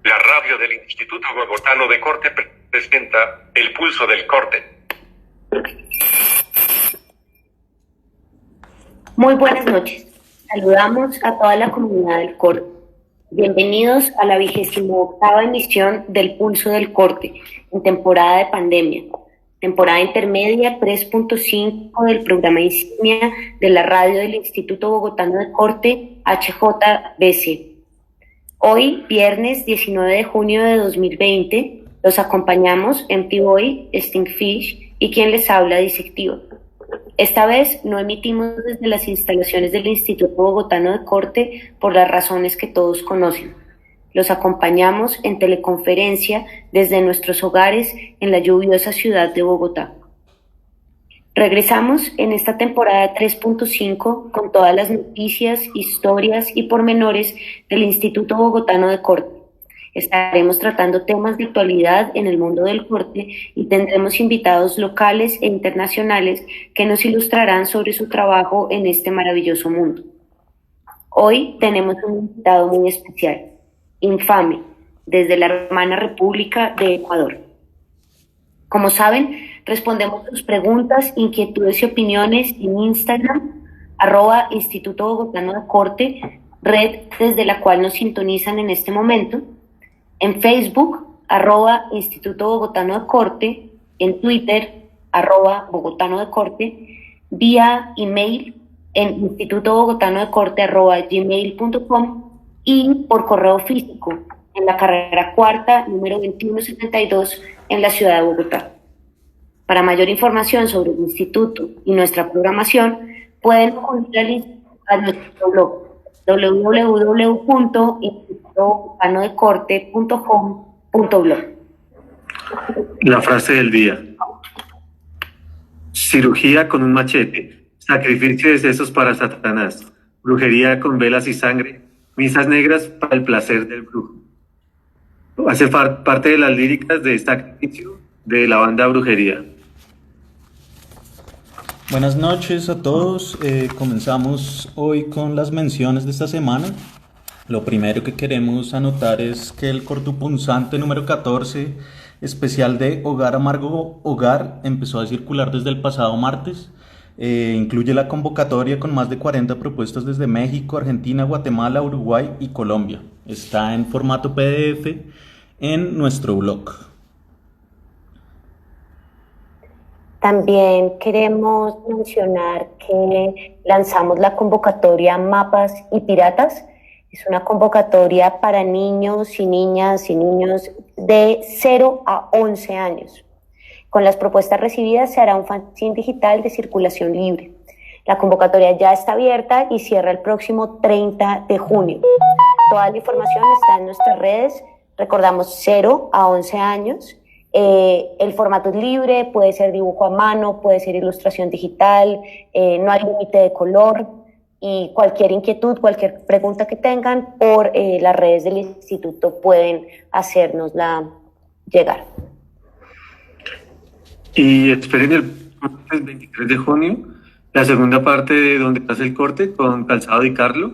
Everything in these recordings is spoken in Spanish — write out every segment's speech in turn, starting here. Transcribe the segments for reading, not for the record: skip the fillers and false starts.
La radio del Instituto Bogotano de Corte presenta El Pulso del Corte. Muy buenas noches. Saludamos a toda la comunidad del corte. Bienvenidos a la 28ª emisión del Pulso del Corte, en temporada de pandemia. Temporada intermedia 3.5 del programa insignia de la radio del Instituto Bogotano de Corte, HJBC. Hoy, viernes 19 de junio de 2020, los acompañamos Empty Boy, Stinkfish y quien les habla, Disectivo. Esta vez no emitimos desde las instalaciones del Instituto Bogotano de Corte por las razones que todos conocen. Los acompañamos en teleconferencia desde nuestros hogares en la lluviosa ciudad de Bogotá. Regresamos en esta temporada 3.5 con todas las noticias, historias y pormenores del Instituto Bogotano de Corte. Estaremos tratando temas de actualidad en el mundo del corte y tendremos invitados locales e internacionales que nos ilustrarán sobre su trabajo en este maravilloso mundo. Hoy tenemos un invitado muy especial, Infame, desde la hermana República de Ecuador. Como saben, respondemos sus preguntas, inquietudes y opiniones en Instagram, @Instituto Bogotano de Corte, red desde la cual nos sintonizan en este momento, en Facebook, @Instituto Bogotano de Corte, en Twitter, @Bogotano de Corte, vía email en institutobogotanodecorte@gmail.com y por correo físico en la carrera cuarta, número 2172, en la ciudad de Bogotá. Para mayor información sobre el instituto y nuestra programación, pueden acudir a nuestro blog www.institutobogotanodecorte.com.blog. La frase del día: cirugía con un machete, sacrificio de sesos para Satanás, brujería con velas y sangre, misas negras para el placer del brujo. Hace parte de las líricas de Sacrificio de la banda Brujería. Buenas noches a todos. Comenzamos hoy con las menciones de esta semana. Lo primero que queremos anotar es que el cortopunzante número 14, especial de Hogar Amargo Hogar, empezó a circular desde el pasado martes. Incluye la convocatoria con más de 40 propuestas desde México, Argentina, Guatemala, Uruguay y Colombia. Está en formato PDF en nuestro blog. También queremos mencionar que lanzamos la convocatoria Mapas y Piratas. Es una convocatoria para niños y niñas y niños de 0 a 11 años. Con las propuestas recibidas se hará un fanzine digital de circulación libre. La convocatoria ya está abierta y cierra el próximo 30 de junio. Toda la información está en nuestras redes. Recordamos 0 a 11 años. El formato es libre, puede ser dibujo a mano, puede ser ilustración digital, no hay límite de color, y cualquier inquietud, cualquier pregunta que tengan por las redes del instituto pueden hacérnosla llegar. Y esperen el 23 de junio la segunda parte de Donde hace el corte con Calzado y Carlo.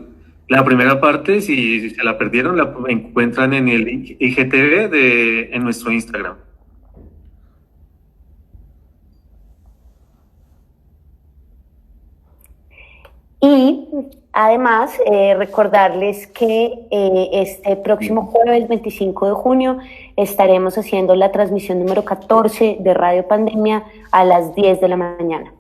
La primera parte, si se la perdieron, la encuentran en el IGTV en nuestro Instagram. Y además recordarles que este próximo jueves 25 de junio estaremos haciendo la transmisión número 14 de Radio Pandemia a las 10 de la mañana.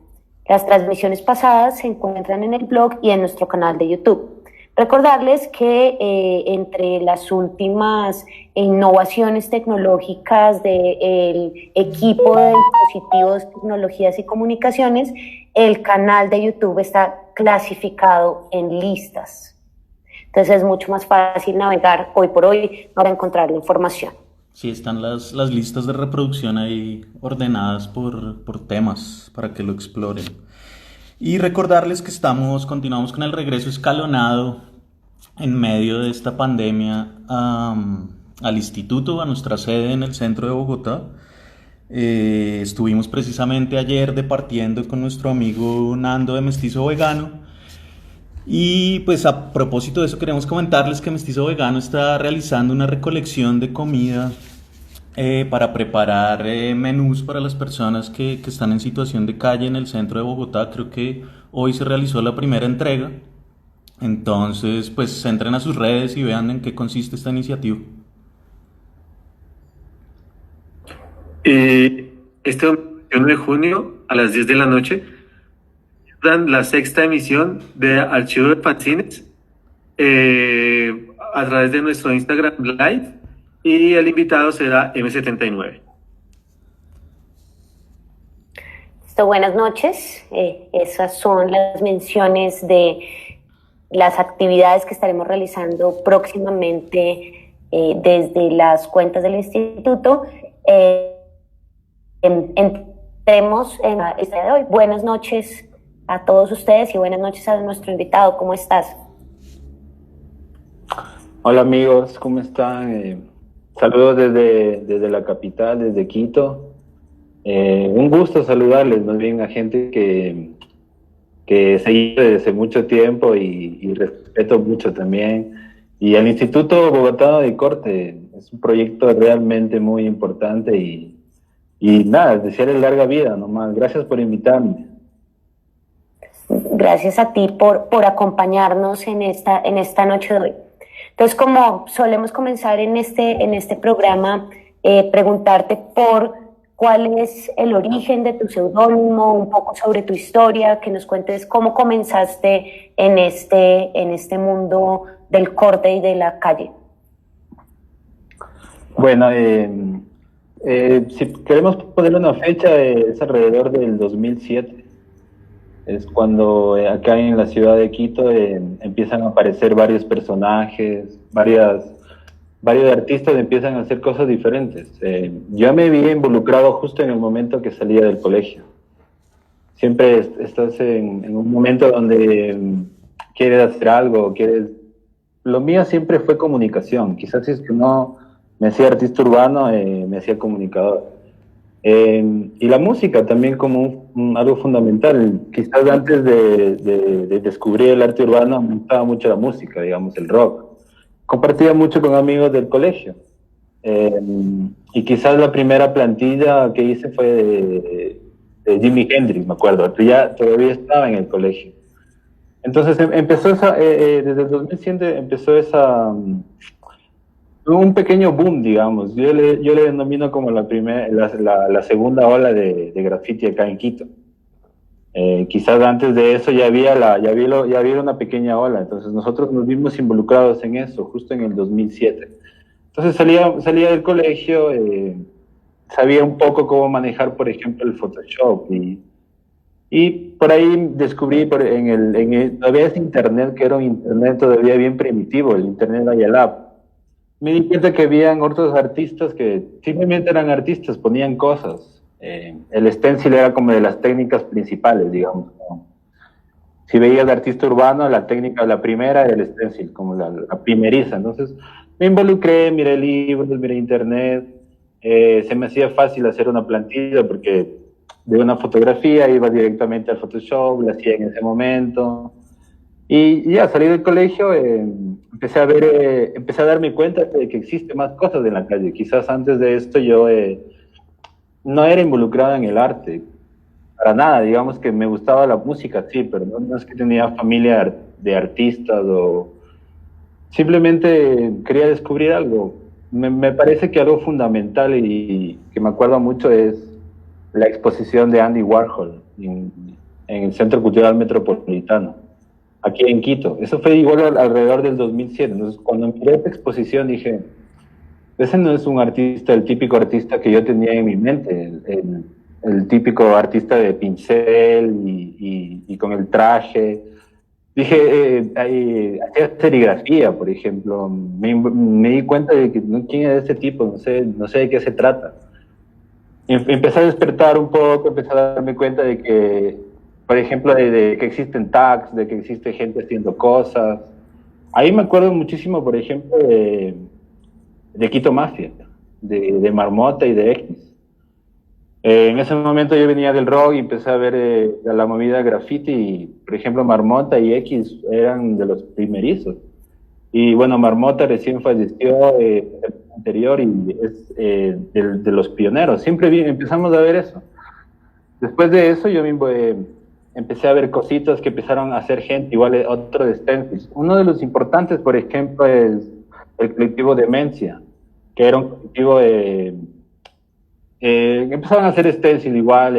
Las transmisiones pasadas se encuentran en el blog y en nuestro canal de YouTube. Recordarles que entre las últimas innovaciones tecnológicas del equipo de dispositivos, tecnologías y comunicaciones, el canal de YouTube está clasificado en listas. Entonces es mucho más fácil navegar hoy por hoy para encontrar la información. Sí, están las listas de reproducción ahí ordenadas por temas para que lo exploren. Y recordarles que continuamos con el regreso escalonado en medio de esta pandemia al instituto, a nuestra sede en el centro de Bogotá. Estuvimos precisamente ayer departiendo con nuestro amigo Nando de Mestizo Vegano. Y pues a propósito de eso queremos comentarles que Mestizo Vegano está realizando una recolección de comida para preparar menús para las personas que están en situación de calle en el centro de Bogotá. Creo que hoy se realizó la primera entrega. Entonces, pues entren a sus redes y vean en qué consiste esta iniciativa. Este 21 de junio a las 10 de la noche dan la sexta emisión de Archivo de Fanzines a través de nuestro Instagram Live, y el invitado será M79. Buenas noches. Esas son las menciones de las actividades que estaremos realizando próximamente desde las cuentas del instituto. Entremos en este día de hoy. Buenas noches a todos ustedes y buenas noches a nuestro invitado. ¿Cómo estás? Hola amigos, ¿cómo están? Saludos desde la capital, desde Quito. Un gusto saludarles, más bien a gente que seguí desde hace mucho tiempo y respeto mucho también. Y al Instituto Bogotano de Corte, es un proyecto realmente muy importante y nada, desearles larga vida nomás. Gracias por invitarme. Gracias a ti por acompañarnos en esta noche de hoy. Entonces, como solemos comenzar en este programa, preguntarte por cuál es el origen de tu seudónimo, un poco sobre tu historia, que nos cuentes cómo comenzaste en este mundo del corte y de la calle. Bueno, si queremos poner una fecha, es alrededor del 2007. Es cuando acá en la ciudad de Quito empiezan a aparecer varios personajes, varios artistas empiezan a hacer cosas diferentes. Yo me vi involucrado justo en el momento que salía del colegio. Siempre estás en un momento donde quieres hacer algo, Lo mío siempre fue comunicación. Quizás si es que no me hacía artista urbano, me hacía comunicador. Y la música también como algo fundamental. Quizás antes de descubrir el arte urbano me gustaba mucho la música, digamos, el rock. Compartía mucho con amigos del colegio. Y quizás la primera plantilla que hice fue de Jimi Hendrix, me acuerdo. Todavía estaba en el colegio. Entonces empezó desde el 2007 empezó un pequeño boom, digamos. Yo le denomino como la segunda ola de graffiti acá en Quito. Quizás antes de eso ya había una pequeña ola, entonces nosotros nos vimos involucrados en eso, justo en el 2007. Entonces salía del colegio, sabía un poco cómo manejar, por ejemplo, el Photoshop, y por ahí descubrí todavía ese internet, que era un internet todavía bien primitivo, el internet dial-up. Me di cuenta que habían otros artistas que simplemente eran artistas, ponían cosas. El stencil era como de las técnicas principales, digamos, ¿no? Si veías de artista urbano, la técnica, la primera era el stencil, como la primeriza. Entonces me involucré, miré libros, miré internet, se me hacía fácil hacer una plantilla porque de una fotografía iba directamente al Photoshop, la hacía en ese momento. Y ya salí del colegio, empecé a darme cuenta de que existen más cosas en la calle. Quizás antes de esto yo no era involucrado en el arte, para nada. Digamos que me gustaba la música, sí, pero no es que tenía familia de artistas o simplemente quería descubrir algo. Me parece que algo fundamental y que me acuerdo mucho es la exposición de Andy Warhol en el Centro Cultural Metropolitano, aquí en Quito. Eso fue igual alrededor del 2007. Entonces, cuando miré esta exposición dije, ese no es un artista, el típico artista que yo tenía en mi mente, el típico artista de pincel y con el traje. Dije, hacía serigrafía, por ejemplo. Me di cuenta de que quién es ese tipo, no sé de qué se trata. Empecé a despertar un poco, empecé a darme cuenta de que por ejemplo, de que existen tags, de que existe gente haciendo cosas. Ahí me acuerdo muchísimo, por ejemplo, de Quito Mafia, de Marmota y de X. En ese momento yo venía del rock y empecé a ver la movida graffiti y, por ejemplo, Marmota y X eran de los primerizos. Y bueno, Marmota recién falleció el anterior y es de los pioneros. Siempre empezamos a ver eso. Después de eso yo mismo empecé a ver cositas que empezaron a hacer gente, igual otro de stencils. Uno de los importantes, por ejemplo, es el colectivo Demencia, que era un colectivo empezaron a hacer stencil igual,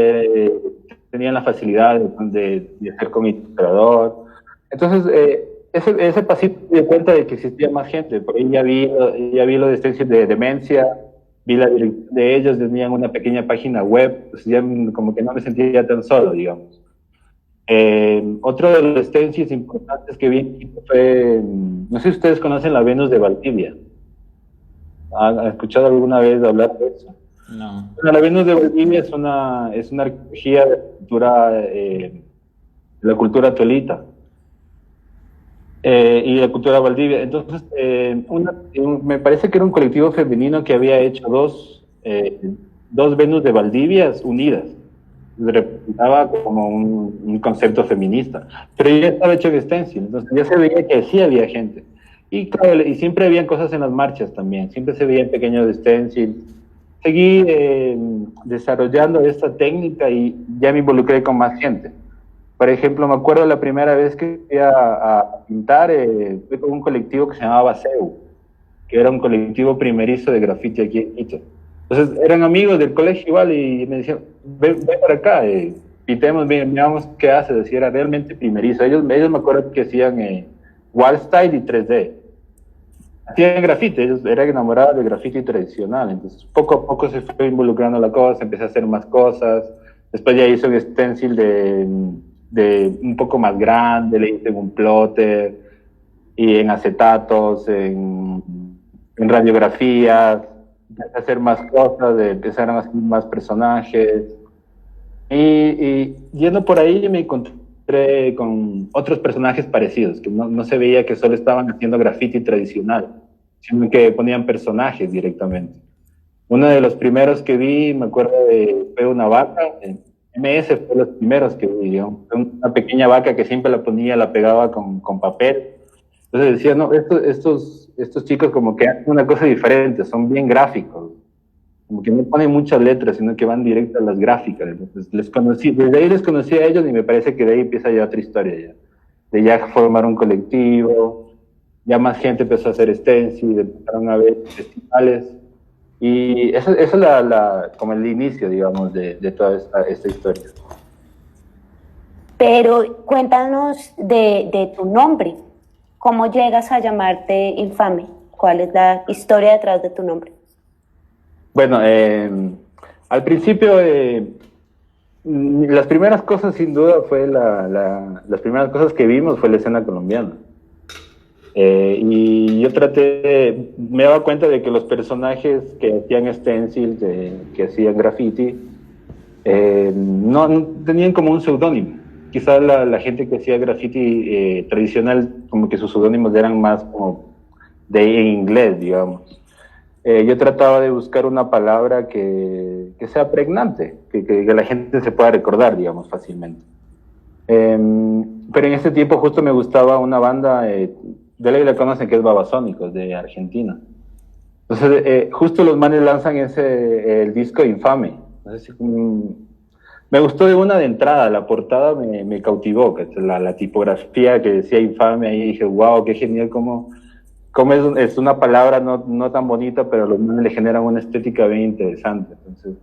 tenían la facilidad de hacer con ilustrador. Entonces, ese pasito me di cuenta de que existía más gente. Por ahí ya vi lo de stencil de Demencia, vi la dirección de ellos, tenían una pequeña página web, pues ya como que no me sentía tan solo, digamos. Otro de los stencils importantes que vi fue, no sé si ustedes conocen la Venus de Valdivia. ¿Han escuchado alguna vez hablar de eso? No. Bueno, la Venus de Valdivia es una arqueología de la cultura tolita y de la cultura Valdivia. Entonces, me parece que era un colectivo femenino que había hecho dos Venus de Valdivia unidas. Representaba como un concepto feminista, pero ya estaba hecho en stencil, entonces ya se veía que sí había gente. Y claro, y siempre habían cosas en las marchas también, siempre se veían pequeños stencils. Seguí desarrollando esta técnica y ya me involucré con más gente. Por ejemplo, me acuerdo la primera vez que fui a pintar, fue con un colectivo que se llamaba CEU, que era un colectivo primerizo de grafiti aquí en Quito. Entonces eran amigos del colegio igual y me decían, ven para acá, pintemos, veamos qué haces. Decía, era realmente primerizo. Ellos me acuerdo que hacían wall style y 3D. Hacían grafiti, ellos eran enamorados del grafiti tradicional, entonces poco a poco se fue involucrando la cosa, empecé a hacer más cosas, después ya hice un stencil de un poco más grande, le hice un plotter, y en acetatos, en radiografías, empecé a hacer más cosas, empezaron a hacer más personajes, y yendo por ahí me encontré con otros personajes parecidos, que no se veía que solo estaban haciendo graffiti tradicional, sino que ponían personajes directamente. Uno de los primeros que vi, me acuerdo, fue una vaca, MS fue los primeros que vi, ¿no? Una pequeña vaca que siempre la ponía, la pegaba con papel. Entonces decía, no, estos chicos como que hacen una cosa diferente, son bien gráficos, como que no ponen muchas letras, sino que van directo a las gráficas. Entonces desde ahí les conocí a ellos y me parece que de ahí empieza ya otra historia ya. De ya formar un colectivo, ya más gente empezó a hacer stencil, empezaron a ver festivales. Y eso es como el inicio, digamos, de toda esta historia. Pero cuéntanos de tu nombre. ¿Cómo llegas a llamarte Infame? ¿Cuál es la historia detrás de tu nombre? Bueno, al principio, las primeras cosas sin duda fue las primeras cosas que vimos fue la escena colombiana. Y yo me daba cuenta de que los personajes que hacían stencil, que hacían graffiti, no tenían como un seudónimo. Quizás la gente que hacía graffiti tradicional, como que sus seudónimos eran más como en inglés, digamos. Yo trataba de buscar una palabra que sea pregnante, que la gente se pueda recordar, digamos, fácilmente. Pero en ese tiempo justo me gustaba una banda, de ley la conocen, que es Babasónicos, de Argentina. Entonces, justo los manes lanzan el disco Infame. Entonces, me gustó de entrada, la portada me cautivó, que la tipografía que decía Infame, ahí dije, wow, qué genial, cómo es una palabra no tan bonita, pero los manes le generan una estética bien interesante. Entonces,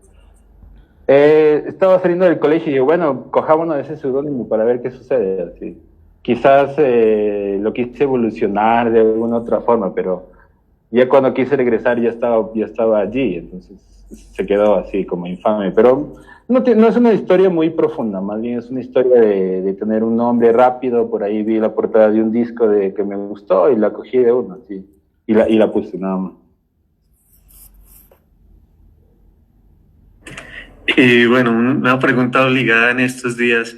estaba saliendo del colegio y dije, bueno, cojámonos de ese seudónimo para ver qué sucede. Así. Quizás lo quise evolucionar de alguna otra forma, pero ya cuando quise regresar ya estaba allí, entonces se quedó así como Infame. Pero no es una historia muy profunda, más bien es una historia de tener un nombre rápido. Por ahí vi la portada de un disco que me gustó y la cogí de uno, sí, y la puse nada más. Y bueno, una pregunta obligada en estos días.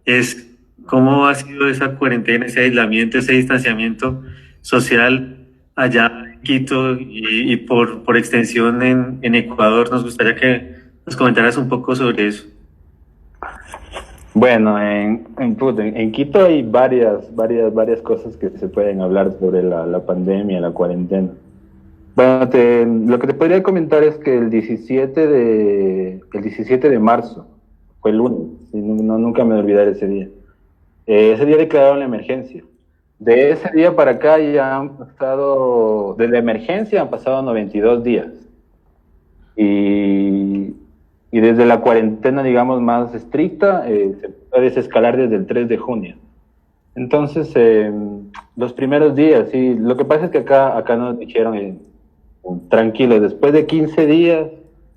es cómo ha sido esa cuarentena, ese aislamiento, ese distanciamiento social allá en Quito y por extensión en Ecuador. Nos gustaría que nos comentaras un poco sobre eso. Bueno, en Quito hay varias cosas que se pueden hablar sobre la pandemia, la cuarentena. Bueno, lo que te podría comentar es que el 17 de marzo, fue el lunes, y nunca me olvidaré ese día. Ese día declararon la emergencia. De ese día para acá ya han pasado, de la emergencia han pasado 92 días. Y desde la cuarentena, digamos, más estricta, se puede desescalar desde el 3 de junio. Entonces, los primeros días, sí, lo que pasa es que acá nos dijeron, tranquilo, después de 15 días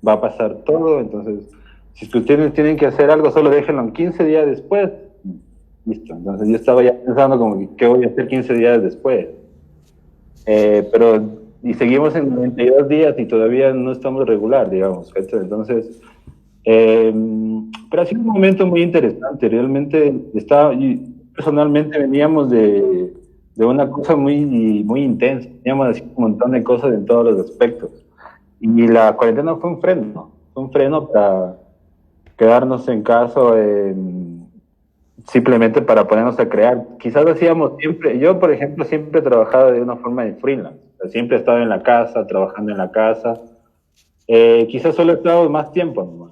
va a pasar todo, entonces, si ustedes tienen que hacer algo, solo déjenlo en 15 días después. Listo, entonces yo estaba ya pensando como, ¿qué voy a hacer 15 días después? Y seguimos en 92 días y todavía no estamos regular, digamos, ¿cachai? Entonces, pero ha sido un momento muy interesante, realmente personalmente veníamos de una cosa muy intensa, teníamos así un montón de cosas en todos los aspectos, y la cuarentena fue un freno para quedarnos en casa, simplemente para ponernos a crear. Quizás hacíamos siempre, yo por ejemplo siempre he trabajado de una forma de freelance, o sea, siempre he estado en la casa, trabajando en la casa, quizás solo he estado más tiempo nomás.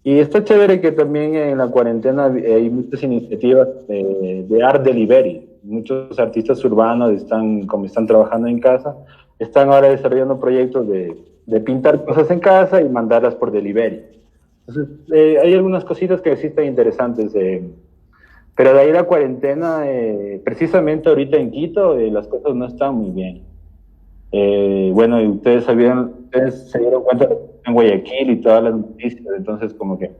Y está chévere que también en la cuarentena hay muchas iniciativas de art delivery. Muchos artistas urbanos como están trabajando en casa, están ahora desarrollando proyectos de pintar cosas en casa y mandarlas por delivery. Entonces, hay algunas cositas que sí están interesantes. Pero de ahí la cuarentena, precisamente ahorita en Quito, las cosas no están muy bien. Bueno, y ustedes se dieron cuenta en Guayaquil y todas las noticias, entonces como que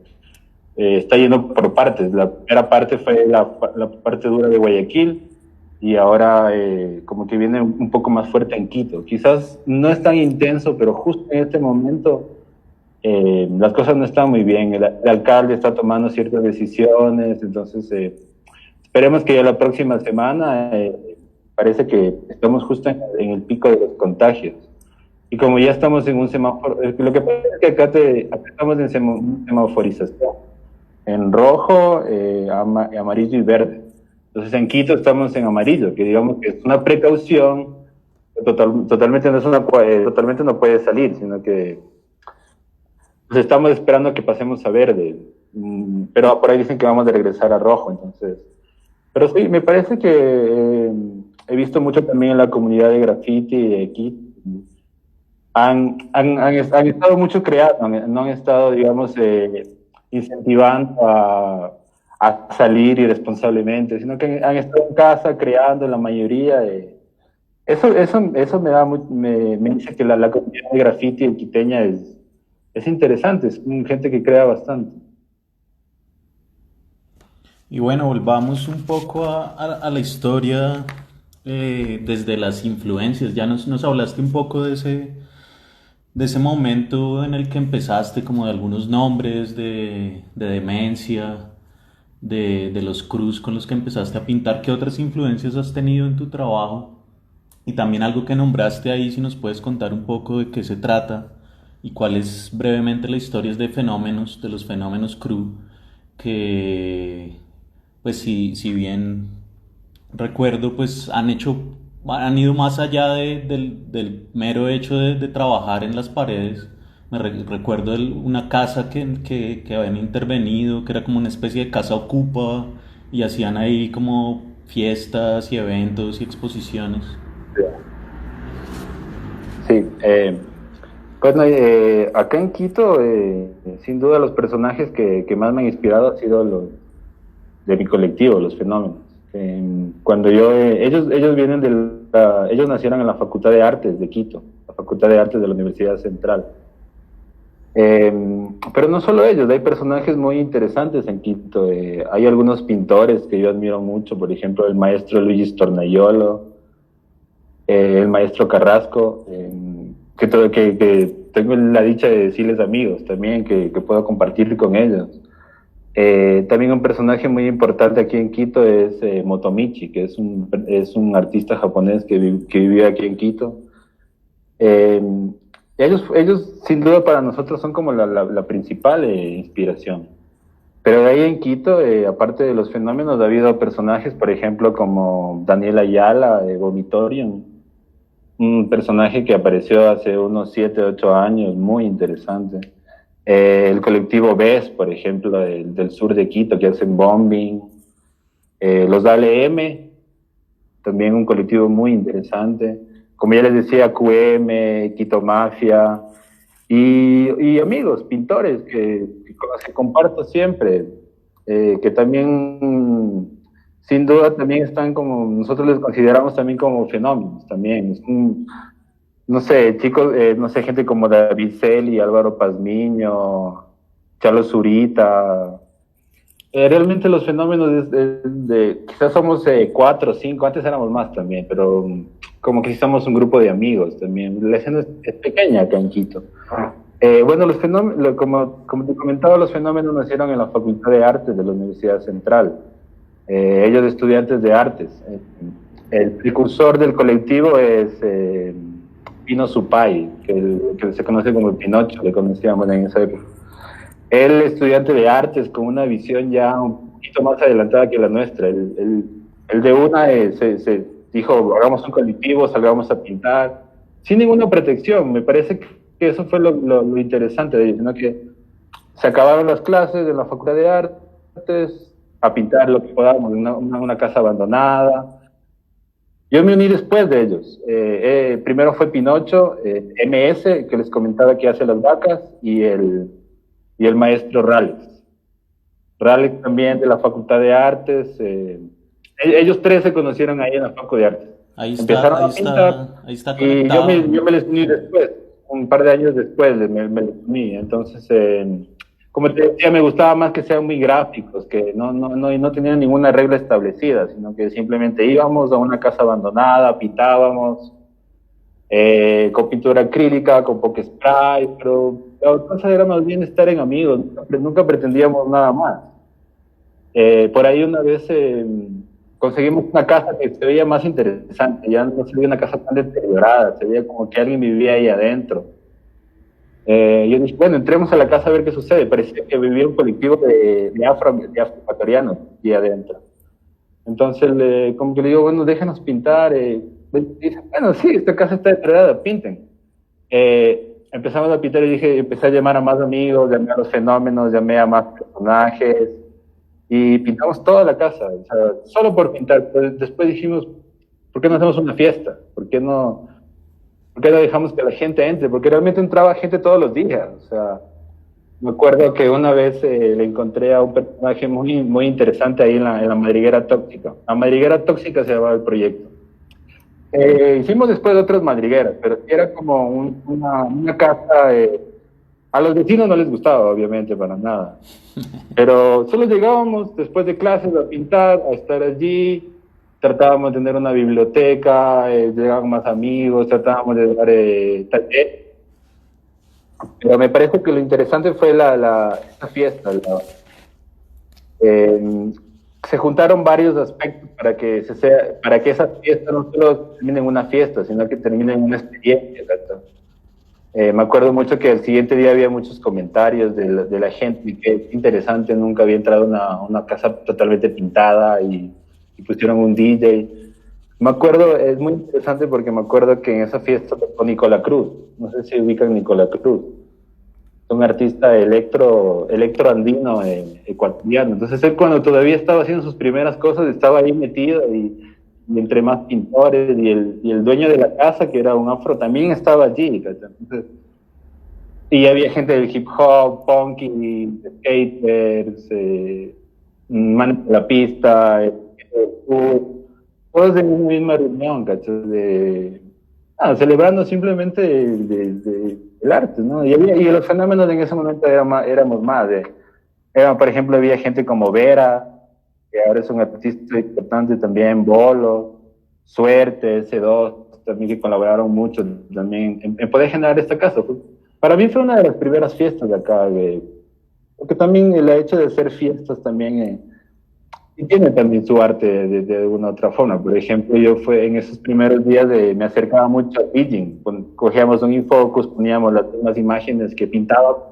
está yendo por partes. La primera parte fue la parte dura de Guayaquil y ahora como que viene un poco más fuerte en Quito. Quizás no es tan intenso, pero justo en este momento las cosas no están muy bien. El alcalde está tomando ciertas decisiones, entonces esperemos que ya la próxima semana parece que estamos justo en el pico de los contagios. Y como ya estamos en un semáforo, lo que pasa es que acá estamos en semaforización, en rojo, amarillo y verde. Entonces en Quito estamos en amarillo, que digamos que es una precaución, totalmente totalmente no puede salir, sino que pues estamos esperando a que pasemos a verde. Pero por ahí dicen que vamos a regresar a rojo, entonces. Pero sí, me parece que he visto mucho también en la comunidad de graffiti de Quito. Han estado mucho creando, no han estado, digamos, incentivando a salir irresponsablemente, sino que han estado en casa creando la mayoría. Eso me dice que la comunidad de graffiti quiteña es interesante, es gente que crea bastante. Y bueno, volvamos un poco a la historia desde las influencias. Ya nos hablaste un poco de ese momento en el que empezaste, como de algunos nombres de demencia, de los cruz con los que empezaste a pintar. ¿Qué otras influencias has tenido en tu trabajo? Y también algo que nombraste ahí, si nos puedes contar un poco de qué se trata y cuál es brevemente la historia de los fenómenos crew, que pues si bien recuerdo, pues han ido más allá del mero hecho de trabajar en las paredes. Recuerdo una casa que habían intervenido, que era como una especie de casa ocupa, y hacían ahí como fiestas y eventos y exposiciones. Sí, bueno, acá en Quito, sin duda los personajes que más me han inspirado han sido los de mi colectivo, los fenómenos. Cuando ellos vienen ellos nacieron en la Facultad de Artes de Quito, la Facultad de Artes de la Universidad Central. Pero no solo ellos, hay personajes muy interesantes en Quito. Hay algunos pintores que yo admiro mucho, por ejemplo, el maestro Luigi Stornaiolo, el maestro Carrasco, que tengo la dicha de decirles amigos también, que puedo compartir con ellos. También un personaje muy importante aquí en Quito es Motomichi, que es un artista japonés que vive aquí en Quito. Eh, ellos, sin duda, para nosotros son como la principal inspiración. Pero de ahí en Quito, aparte de los fenómenos, ha habido personajes, por ejemplo, como Daniel Ayala, de Vomitorium, un personaje que apareció hace unos 7, 8 años, muy interesante. El colectivo BES, por ejemplo, del sur de Quito, que hacen bombing. Los ALM, también un colectivo muy interesante. Como ya les decía, QM, Quito Mafia, y amigos, pintores con los que comparto siempre, que también, sin duda, también están como, nosotros les consideramos también como fenómenos, también. No sé, chicos, no sé, gente como David Celi, Álvaro Pazmiño, Charlos Zurita. Realmente los fenómenos quizás somos 4 o 5, antes éramos más también, pero como que sí somos un grupo de amigos también. La escena es pequeña acá en Quito. Bueno, los fenómenos, como te comentaba, los fenómenos nacieron en la Facultad de Artes de la Universidad Central. Ellos estudiantes de artes. El precursor del colectivo es Pino Supay, que se conoce como Pinocho, le conocíamos en esa época. Él, estudiante de artes, con una visión ya un poquito más adelantada que la nuestra. Él de una se dijo, hagamos un colectivo, salgamos a pintar, sin ninguna protección. Me parece que eso fue lo interesante de ellos, ¿no? Que se acabaron las clases de la Facultad de Artes, a pintar lo que podamos, una casa abandonada. Yo me uní después de ellos. Primero fue Pinocho, MS, que les comentaba que hace las vacas, y el maestro Ralex. Ralex también de la Facultad de Artes. Ellos tres se conocieron ahí en la Facultad de Artes. Empezaron a pintar, ahí está y conectado. yo me les uní después, un par de años después me les uní. Entonces, como te decía, me gustaba más que sean muy gráficos, que no tenían ninguna regla establecida, sino que simplemente íbamos a una casa abandonada, pintábamos, con pintura acrílica, con poco spray, pero la cosa era más bien estar en amigos, nunca pretendíamos nada más. Por ahí una vez conseguimos una casa que se veía más interesante, ya no se veía una casa tan deteriorada, se veía como que alguien vivía ahí adentro. Yo dije, bueno, entremos a la casa a ver qué sucede. Parecía que vivía un colectivo de afroecuatorianos ahí adentro. Entonces, como que le digo, bueno, déjenos pintar. Dice, bueno, sí, esta casa está deteriorada, pinten. Empezamos a pintar y empecé a llamar a más amigos, llamé a los fenómenos, llamé a más personajes y pintamos toda la casa, o sea, solo por pintar. Pues después dijimos, ¿por qué no hacemos una fiesta? ¿Por qué no dejamos que la gente entre? Porque realmente entraba gente todos los días. O sea, me acuerdo que una vez le encontré a un personaje muy, muy interesante ahí en la madriguera tóxica. La madriguera tóxica se llamaba el proyecto. Hicimos después otras madrigueras, pero era como una casa. A los vecinos no les gustaba, obviamente, para nada. Pero solo llegábamos después de clases a pintar, a estar allí. Tratábamos de tener una biblioteca, llegaban más amigos, tratábamos de dar talleres. Pero me parece que lo interesante fue esta fiesta. Se juntaron varios aspectos para que esa fiesta no solo termine en una fiesta, sino que termine en una experiencia. Me acuerdo mucho que al siguiente día había muchos comentarios de la gente, que es interesante, nunca había entrado a una casa totalmente pintada y pusieron un DJ. Me acuerdo, es muy interesante porque me acuerdo que en esa fiesta tocó Nicola Cruz. No sé si ubican Nicola Cruz. Es un artista electro andino ecuatoriano. Entonces él, cuando todavía estaba haciendo sus primeras cosas, estaba ahí metido y entre más pintores y el dueño de la casa, que era un afro, también estaba allí. Entonces, y había gente del hip hop, punky, skaters, manes de la pista, todos en una misma reunión, ¿cachai? Celebrando simplemente el arte, ¿no? Y los fenómenos en ese momento éramos más. Por ejemplo, había gente como Vera, que ahora es un artista importante también, Bolo, Suerte, S2, también, que colaboraron mucho también en poder generar esta casa. Para mí fue una de las primeras fiestas de acá, Porque también el hecho de hacer fiestas también y tiene también su arte de una otra forma. Por ejemplo, yo fue en esos primeros días me acercaba mucho a Beijing. Cogíamos un infocus, poníamos las mismas imágenes que pintaba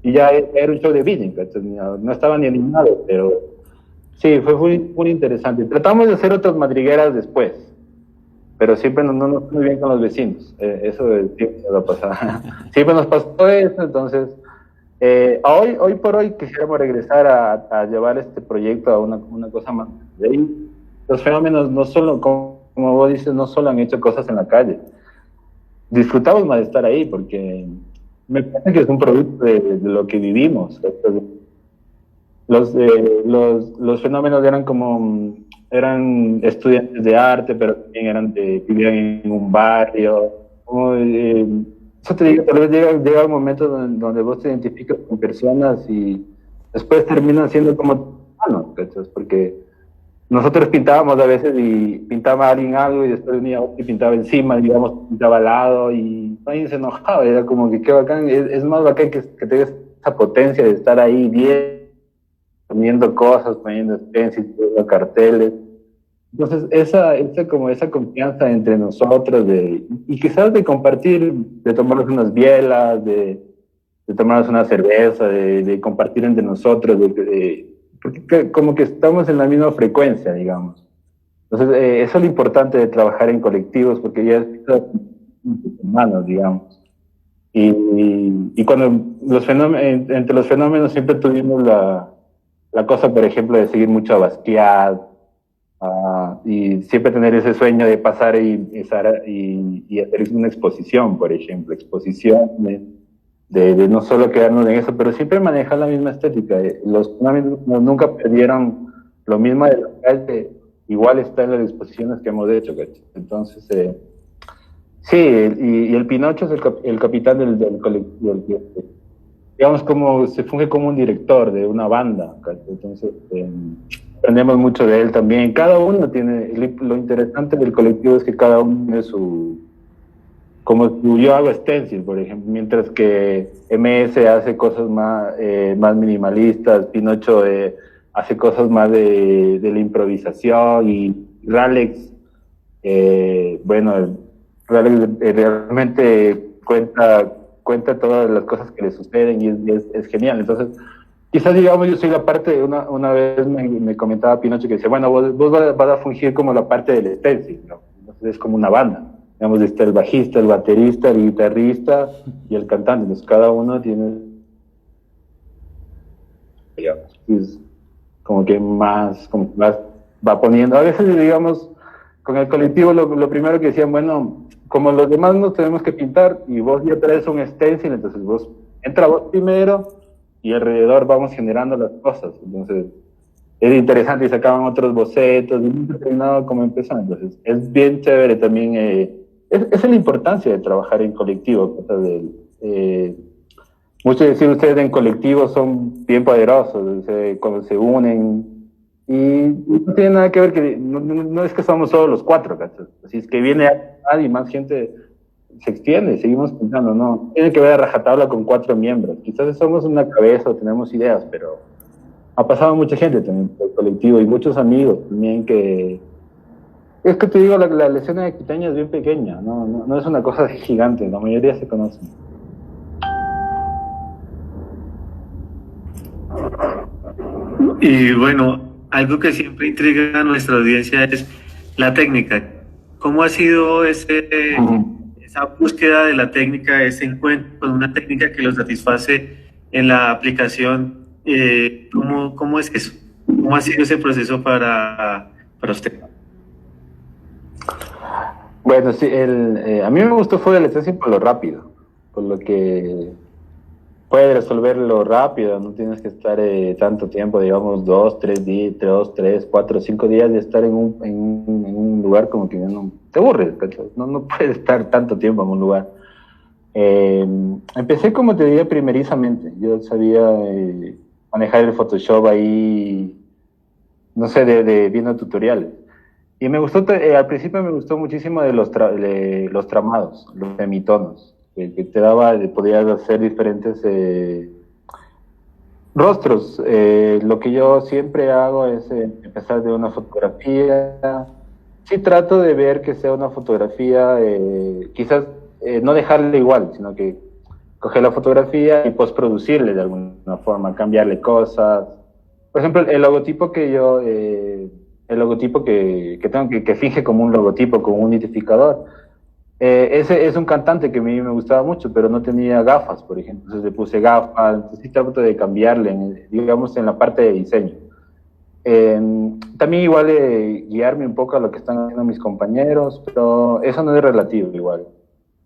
y ya era un show de Beijing. No estaba ni animado, pero sí, fue muy interesante. Tratamos de hacer otras madrigueras después, pero siempre no nos fue muy bien con los vecinos. Eso siempre nos va a pasar. Siempre nos pasó eso, entonces hoy por hoy quisiéramos regresar a llevar este proyecto a una cosa más. De ahí, los fenómenos no solo, como vos dices, no solo han hecho cosas en la calle. Disfrutamos más de estar ahí porque me parece que es un producto de lo que vivimos. Los fenómenos eran estudiantes de arte, pero también vivían en un barrio. Eso te digo, tal vez llega un momento donde vos te identificas con personas y después terminan siendo como humanos, ¿cachas? Porque nosotros pintábamos a veces y pintaba a alguien algo y después venía otro y pintaba encima, digamos, pintaba al lado y nadie se enojaba, era como que qué bacán, es más bacán que tengas esa potencia de estar ahí bien, poniendo cosas, poniendo stencils, poniendo carteles. Entonces, esa confianza entre nosotros y quizás de compartir, de tomarnos unas bielas, de tomarnos una cerveza, de compartir entre nosotros, porque como que estamos en la misma frecuencia, digamos. Entonces, eso es lo importante de trabajar en colectivos, porque ya es humanos, digamos. Y cuando entre los fenómenos siempre tuvimos la cosa, por ejemplo, de seguir mucho a Basquiat, y siempre tener ese sueño de pasar y hacer una exposición, por ejemplo, de no solo quedarnos en eso, pero siempre manejar la misma estética. Los fenómenos nunca perdieron lo mismo de la calle, igual está en las exposiciones que hemos hecho, ¿cachai? Entonces, sí, y el Pinocho es el capitán del colectivo, digamos, como se funge como un director de una banda, ¿cachai? Entonces, aprendemos mucho de él también. Cada uno lo interesante del colectivo es que cada uno tiene yo hago stencil, por ejemplo, mientras que MS hace cosas más minimalistas, Pinocho hace cosas más de la improvisación y Ralex, bueno, Ralex realmente cuenta todas las cosas que le suceden y es genial. Entonces, quizás, digamos, yo soy la parte, una vez me comentaba Pinocho que decía, bueno, vos vas a fungir como la parte del stencil, ¿no? Entonces es como una banda. Digamos, está el bajista, el baterista, el guitarrista y el cantante. Entonces cada uno tiene, digamos, es como que más va poniendo. A veces, digamos, con el colectivo lo primero que decían, bueno, como los demás nos tenemos que pintar y vos ya traes un stencil, entonces entra vos primero y alrededor vamos generando las cosas. Entonces, es interesante y sacaban otros bocetos y nunca terminaba como empezó. Entonces, es bien chévere también. Esa es la importancia de trabajar en colectivo. Muchos decir ustedes en colectivo son bien poderosos, cuando se unen. Y no tiene nada que ver que no es que somos solo los cuatro, ¿cachai? Si es que viene alguien y más gente se extiende, seguimos pintando, no. Tiene que ver a rajatabla con 4 miembros. Quizás somos una cabeza o tenemos ideas, pero ha pasado mucha gente también por el colectivo y muchos amigos también que... Es que te digo, la escena de Quiteña es bien pequeña, no es una cosa gigante, la mayoría se conocen. Y bueno, algo que siempre intriga a nuestra audiencia es la técnica. ¿Cómo ha sido esa búsqueda de la técnica, ese encuentro con una técnica que lo satisface en la aplicación? ¿Cómo es eso? ¿Cómo ha sido ese proceso para usted? Bueno, sí, a mí me gustó fue el stencil por lo rápido, por lo que puede resolverlo rápido, no tienes que estar tanto tiempo, digamos 2, 3, 4, 5 días de estar en un lugar como que no te aburres, no puedes estar tanto tiempo en un lugar. Empecé como te diría primerizamente, yo sabía manejar el Photoshop ahí, no sé, viendo tutoriales. Y me gustó, al principio me gustó muchísimo de los tramados, los semitonos, que te podías hacer diferentes Rostros, lo que yo siempre hago es empezar de una fotografía. Sí trato de ver que sea una fotografía, quizás no dejarle igual, sino que coger la fotografía y postproducirle de alguna forma, cambiarle cosas. Por ejemplo, el logotipo que tengo que finge como un logotipo, como un identificador. Ese es un cantante que a mí me gustaba mucho, pero no tenía gafas, por ejemplo. Entonces le puse gafas, entonces sí trato de cambiarle, digamos, en la parte de diseño. Eh, También igual guiarme un poco a lo que están haciendo mis compañeros, pero eso no es relativo igual.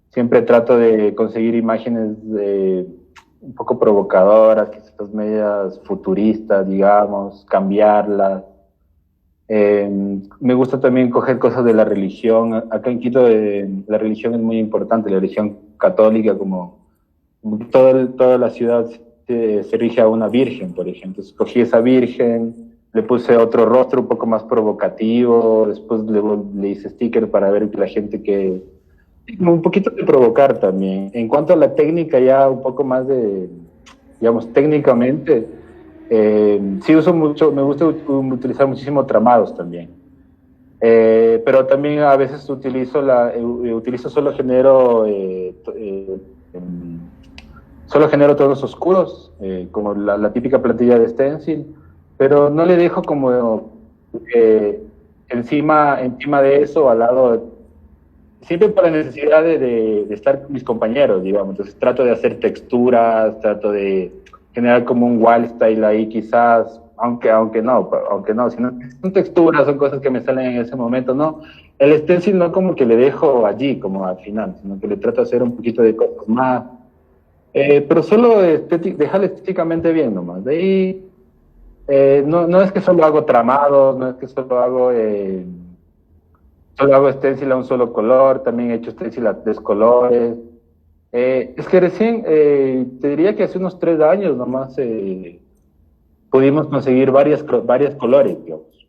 Siempre trato de conseguir imágenes un poco provocadoras, quizás medias futuristas, digamos, cambiarlas. Me gusta también coger cosas de la religión. Acá en Quito la religión es muy importante, la religión católica, como toda la ciudad se rige a una virgen, por ejemplo. Entonces, cogí esa virgen, le puse otro rostro un poco más provocativo, después le hice sticker para ver que la gente que... como un poquito de provocar también. En cuanto a la técnica, ya un poco más de, digamos, técnicamente, sí uso mucho, me gusta utilizar muchísimo tramados también. Pero también a veces solo genero tonos oscuros, como la típica plantilla de stencil, pero no le dejo como encima de eso, al lado, siempre por la necesidad de estar con mis compañeros, digamos. Entonces trato de hacer texturas, trato de generar como un wall style ahí quizás, aunque no, sino que son texturas, son cosas que me salen en ese momento, ¿no? El stencil no como que le dejo allí, como al final, sino que le trato de hacer un poquito de cosas más, pero solo dejarlo estéticamente bien nomás. De ahí, no es que solo hago tramados, no es que solo hago stencil a un solo color, también he hecho stencil a 3 colores. Es que recién, te diría que hace unos 3 años nomás pudimos conseguir varias colores, digamos,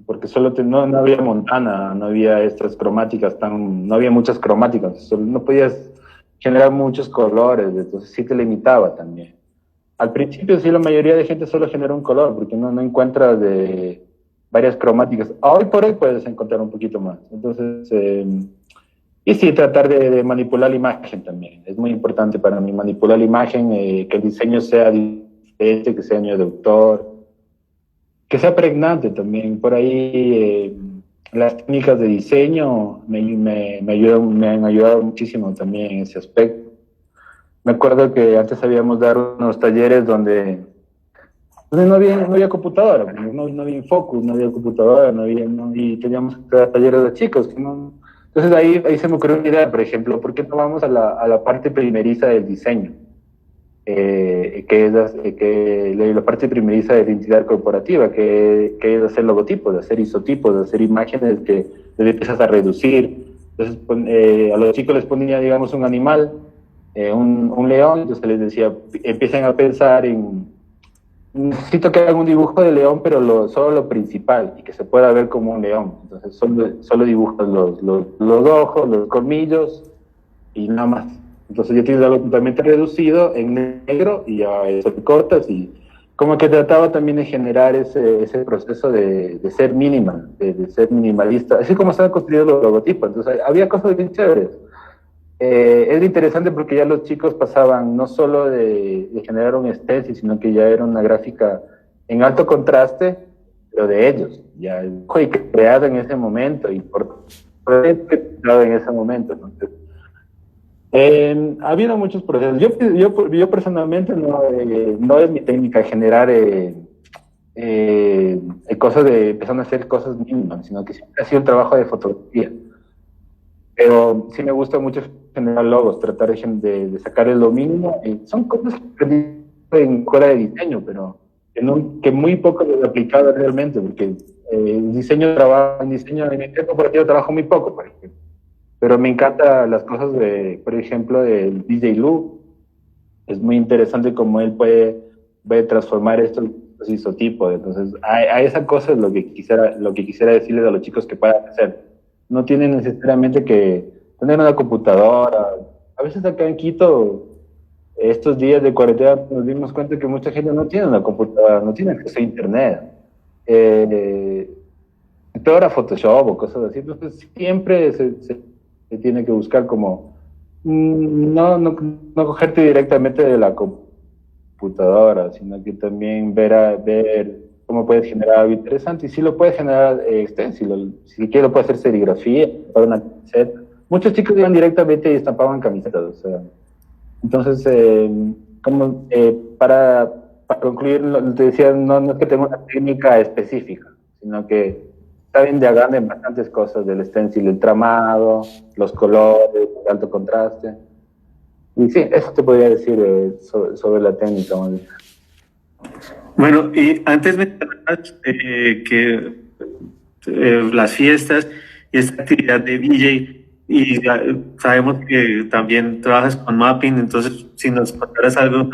porque no había Montana, no había estas cromáticas no había muchas cromáticas, solo no podías generar muchos colores, entonces sí te limitaba también. Al principio sí la mayoría de gente solo genera un color, porque no encuentras de varias cromáticas. Hoy por hoy puedes encontrar un poquito más. Entonces, y sí, tratar de manipular la imagen también. Es muy importante para mí manipular la imagen, que el diseño sea diferente, que sea año de autor, que sea pregnante también. Por ahí las técnicas de diseño me han ayudado muchísimo también en ese aspecto. Me acuerdo que antes sabíamos dar unos talleres donde no había computadora, no había Infocus, no había computadora, y teníamos que dar talleres de chicos. Entonces ahí se me ocurrió una idea, por ejemplo, ¿por qué no vamos a la parte primeriza del diseño? Que es la parte primeriza de identidad corporativa, que es hacer logotipos, de hacer isotipos, de hacer imágenes que les empiezas a reducir. Entonces a los chicos les ponía, digamos, un animal, un león, entonces les decía, empiecen a pensar necesito que hagan un dibujo de león, pero solo lo principal, y que se pueda ver como un león. Entonces solo dibujas los ojos, los colmillos, y nada más. Entonces ya tienes algo totalmente reducido en negro, y ya eso te cortas, y como que trataba también de generar ese proceso de ser minimal, de ser minimalista, así como estaban construidos los logotipos. Entonces había cosas bien chéveres. Es interesante porque ya los chicos pasaban no solo de generar un stencil, sino que ya era una gráfica en alto contraste, pero de ellos, ya creado en ese momento y creado en ese momento. Entonces, ha habido muchos procesos. Yo personalmente no es mi técnica generar cosas empezando a hacer cosas mínimas, sino que siempre ha sido un trabajo de fotografía. Pero sí me gusta mucho generar logos, tratar de sacar lo mínimo. Son cosas que aprendí en escuela de diseño, pero que muy poco lo he aplicado realmente, porque en diseño en el corporativo trabajo muy poco, por ejemplo. Pero me encantan las cosas por ejemplo, de DJ Lu. Es muy interesante cómo él puede transformar estos isotipos. Entonces, a esa cosa es lo que quisiera decirles a los chicos que puedan hacer. No tienen necesariamente que tener una computadora. A veces acá en Quito estos días de cuarentena nos dimos cuenta que mucha gente no tiene una computadora, no tiene acceso a internet. Peor a Photoshop o cosas así, entonces siempre se tiene que buscar como no cogerte directamente de la computadora, sino que también ver cómo puedes generar algo interesante. Y si lo puedes generar extensible, si quieres lo puedes hacer serigrafía, para una camiseta. Muchos chicos iban directamente y estampaban camisetas, o sea. Entonces, para concluir, te decía, no es que tenga una técnica específica, sino que está indagando en bastantes cosas del stencil, el tramado, los colores, el alto contraste. Y sí, eso te podría decir sobre la técnica. Bueno, y antes mencionabas que las fiestas y esta actividad de DJ, y ya sabemos que también trabajas con mapping, entonces si nos contaras algo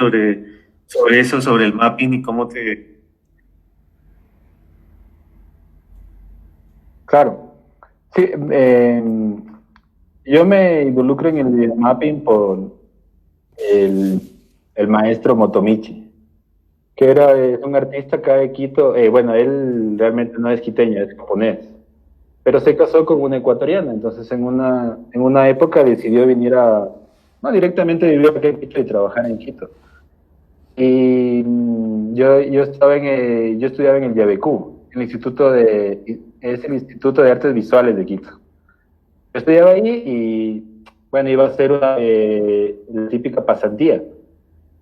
sobre eso, sobre el mapping y cómo te... Claro. Sí, yo me involucro en el videomapping por el maestro Motomichi, que es un artista acá de Quito. Bueno, él realmente no es quiteño, es japonés, pero se casó con una ecuatoriana, entonces en una época decidió venir no directamente vivir acá en Quito y trabajar en Quito. Y yo estudiaba en el YABQ, es el Instituto de Artes Visuales de Quito. Yo estudiaba ahí y, bueno, iba a ser la típica pasantía.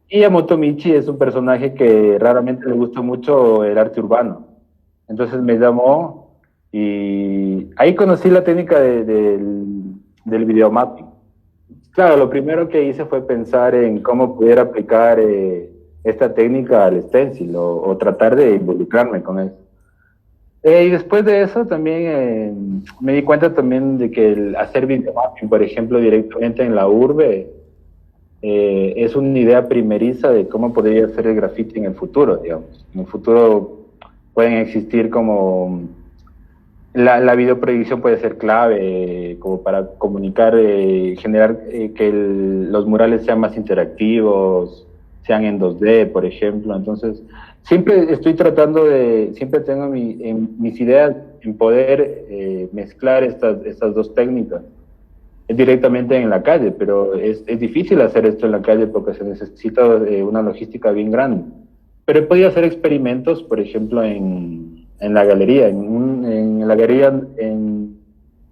Y Yamamoto Michi es un personaje que raramente le gusta mucho el arte urbano. Entonces me llamó y ahí conocí la técnica del videomapping. Claro, lo primero que hice fue pensar en cómo pudiera aplicar esta técnica al stencil o tratar de involucrarme con eso. Y después de eso también me di cuenta también de que el hacer videomapping, por ejemplo, directamente en la urbe, es una idea primeriza de cómo podría ser el graffiti en el futuro, digamos. En el futuro pueden existir como... La videoproyección puede ser clave como para comunicar, generar que los murales sean más interactivos, sean en 2D, por ejemplo. Entonces, siempre estoy tratando siempre tengo mis ideas en poder mezclar estas dos técnicas directamente en la calle, pero es difícil hacer esto en la calle porque se necesita una logística bien grande. Pero he podido hacer experimentos, por ejemplo, en la galería, en la galería en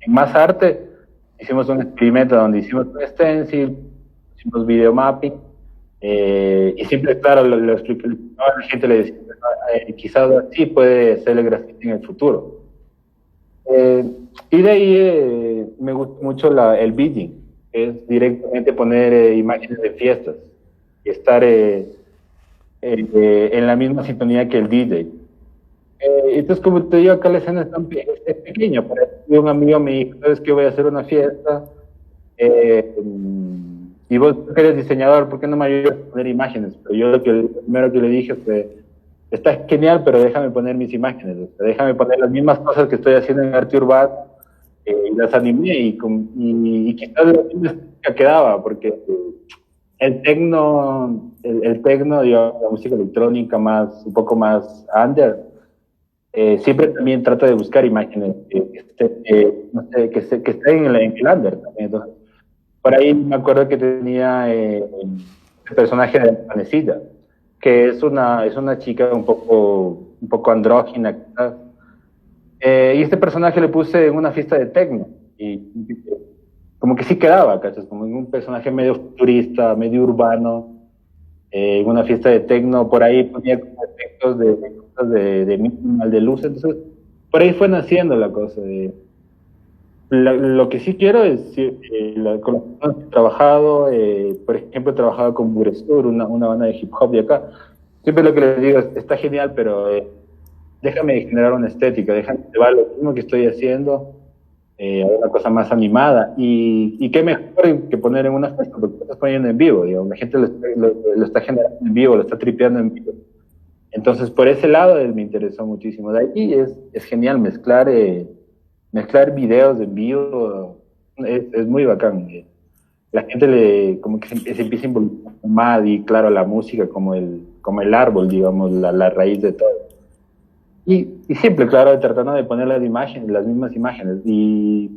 Más Arte, hicimos un experimento donde hicimos un stencil, hicimos videomapping, y siempre, claro, lo expliqué, a la gente le decía, quizás así puede ser el graffiti en el futuro. Y de ahí me gusta mucho el beading, que es directamente poner imágenes de fiestas y estar en la misma sintonía que el DJ. Entonces, como te digo, acá la escena es pequeña. Por ejemplo, un amigo me dijo, ¿sabes qué? Voy a hacer una fiesta. Y vos eres diseñador, ¿por qué no me ayudas a poner imágenes? Pero yo lo primero que le dije fue, está genial, pero déjame poner mis imágenes. O sea, déjame poner las mismas cosas que estoy haciendo en arte urbano, y las animé, y quizás la misma estética quedaba, porque el tecno, digamos, la música electrónica un poco más under, siempre también trata de buscar imágenes no sé, que estén en el under también. Entonces, por ahí me acuerdo que tenía el personaje de Vanessita, que es una chica un poco andrógina, quizás. Y este personaje le puse en una fiesta de techno y como que sí quedaba, ¿cachas? Como en un personaje medio futurista, medio urbano, en una fiesta de techno. Por ahí ponía como efectos de minimal, de luz. Entonces por ahí fue naciendo la cosa. Lo que sí quiero es, con las personas que he trabajado, por ejemplo, he trabajado con Buresur, una banda de hip hop de acá. Siempre lo que les digo es, está genial, pero déjame generar una estética, déjame llevar lo mismo que estoy haciendo a una cosa más animada. Y qué mejor que poner en una fiesta, porque lo estás poniendo en vivo, digamos. La gente lo está generando en vivo, lo está tripeando en vivo. Entonces, por ese lado me interesó muchísimo. De ahí es genial mezclar videos en vivo, es muy bacán. La gente como que se empieza a involucrar. más, y claro, la música como el árbol, digamos, la raíz de todo. Y siempre, claro, tratando de poner las imágenes, las mismas imágenes, y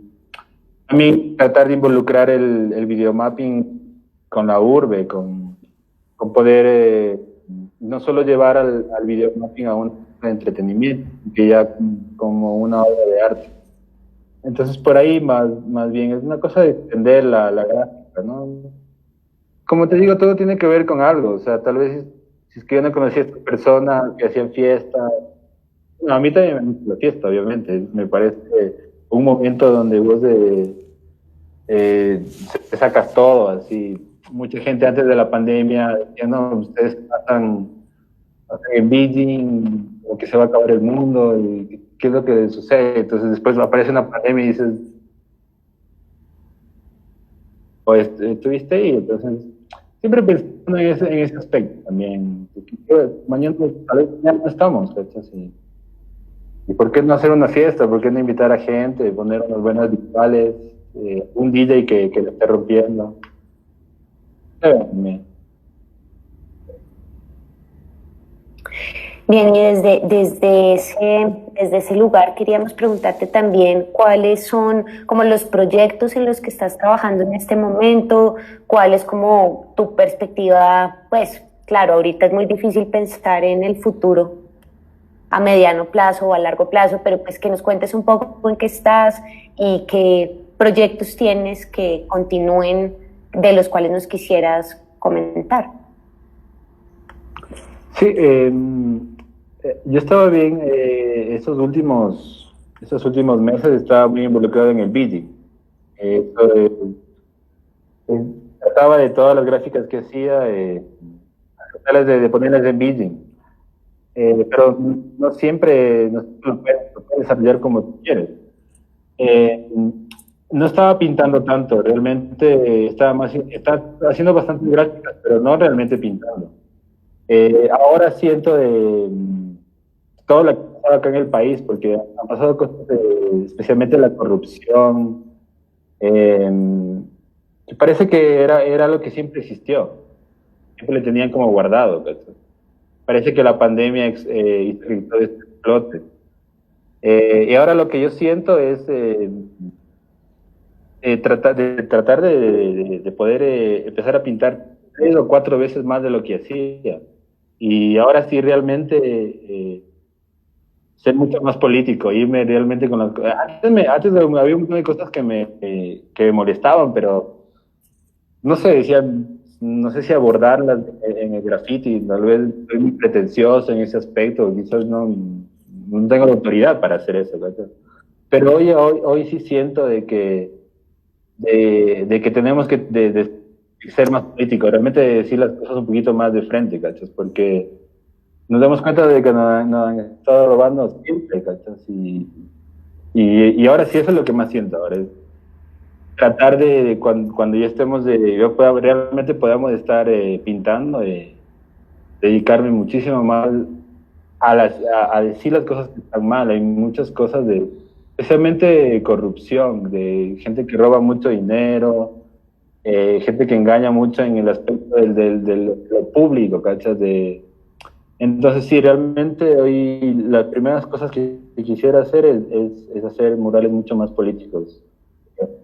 también tratar de involucrar el videomapping con la urbe, con poder no solo llevar al videomapping a un entretenimiento, que ya como una obra de arte. Entonces por ahí más bien es una cosa de entender la gráfica, ¿no? Como te digo, todo tiene que ver con algo, o sea, tal vez si es que yo no conocía a esta persona que hacían fiesta, no, a mí también me gusta la fiesta, obviamente, me parece un momento donde vos te sacas todo, así. Mucha gente antes de la pandemia decía, no, ustedes pasan en Beijing, o que se va a acabar el mundo, y qué es lo que sucede. Entonces después aparece una pandemia y dices, o estuviste ahí, entonces siempre pensando en ese aspecto también. Mañana, tal vez ya no estamos, ¿cachai? ¿Y por qué no hacer una fiesta? ¿Por qué no invitar a gente, poner unas buenas visuales, un DJ que le esté rompiendo? Bien. Bien, y desde ese lugar queríamos preguntarte también cuáles son como los proyectos en los que estás trabajando en este momento, cuál es como tu perspectiva, pues claro, ahorita es muy difícil pensar en el futuro a mediano plazo o a largo plazo, pero pues que nos cuentes un poco en qué estás y qué proyectos tienes que continúen, de los cuales nos quisieras comentar. Sí, yo estaba bien, esos últimos meses estaba muy involucrado en el bidding. Trataba de todas las gráficas que hacía, tratarlas de ponerlas en bidding. Pero no siempre lo puedes desarrollar como tú quieres. Eh, no estaba pintando tanto, realmente estaba haciendo bastantes gráficas, pero no realmente pintando. Ahora siento todo lo que ha pasado acá en el país, porque han pasado cosas, especialmente la corrupción, que parece que era lo que siempre existió, siempre le tenían como guardado, ¿cachai? Parece que la pandemia hizo que todo esto explote. Y ahora lo que yo siento es tratar de poder empezar a pintar 3 o 4 veces más de lo que hacía. Y ahora sí realmente ser mucho más político, irme realmente con las cosas. Antes había un montón de cosas que me molestaban, pero no sé, no sé si abordarlas en el graffiti, tal vez soy muy pretencioso en ese aspecto, quizás no tengo la autoridad para hacer eso, ¿verdad? Pero hoy sí siento de que tenemos que de ser más políticos, realmente decir las cosas un poquito más de frente, ¿cachas? Porque nos damos cuenta de que nos han estado robando siempre, ¿cachas? Y ahora sí, eso es lo que más siento ahora, es tratar de cuando ya estemos, realmente podamos estar pintando, dedicarme muchísimo más a decir las cosas que están mal. Hay muchas cosas especialmente corrupción, de gente que roba mucho dinero, gente que engaña mucho en el aspecto de lo público, ¿cachas? Entonces, sí, realmente hoy las primeras cosas que quisiera hacer es hacer murales mucho más políticos.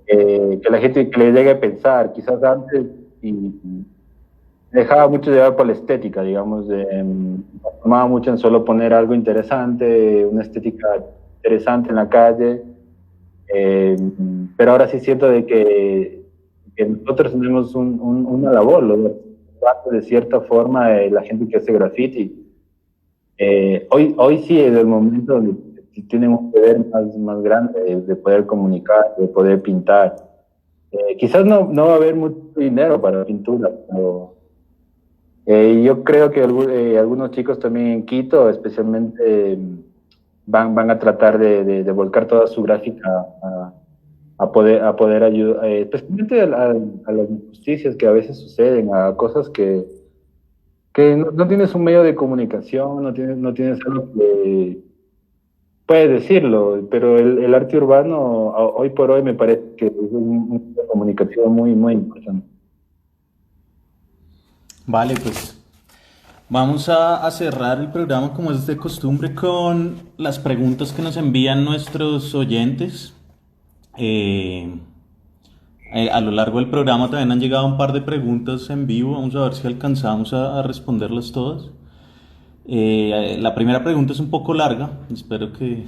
Que la gente que le llegue a pensar, quizás antes, y dejaba mucho llevar por la estética, digamos, tomaba mucho en solo poner algo interesante, una estética interesante en la calle, pero ahora sí siento que nosotros tenemos una labor, de cierta forma, la gente que hace graffiti. Hoy sí es el momento donde tienen un poder más grande de poder comunicar, de poder pintar. Quizás no va a haber mucho dinero para pintura, pero yo creo que algunos chicos también en Quito, especialmente, van a tratar de volcar toda su gráfica a poder ayudar, especialmente a las injusticias que a veces suceden, a cosas que no tienes un medio de comunicación, no tienes algo que puedes decirlo, pero el arte urbano hoy por hoy me parece que es un medio de comunicación muy, muy importante. Vale, pues vamos a cerrar el programa como es de costumbre con las preguntas que nos envían nuestros oyentes. Eh, a lo largo del programa también han llegado un par de preguntas en vivo. Vamos a ver si alcanzamos a responderlas todas. La primera pregunta es un poco larga, espero que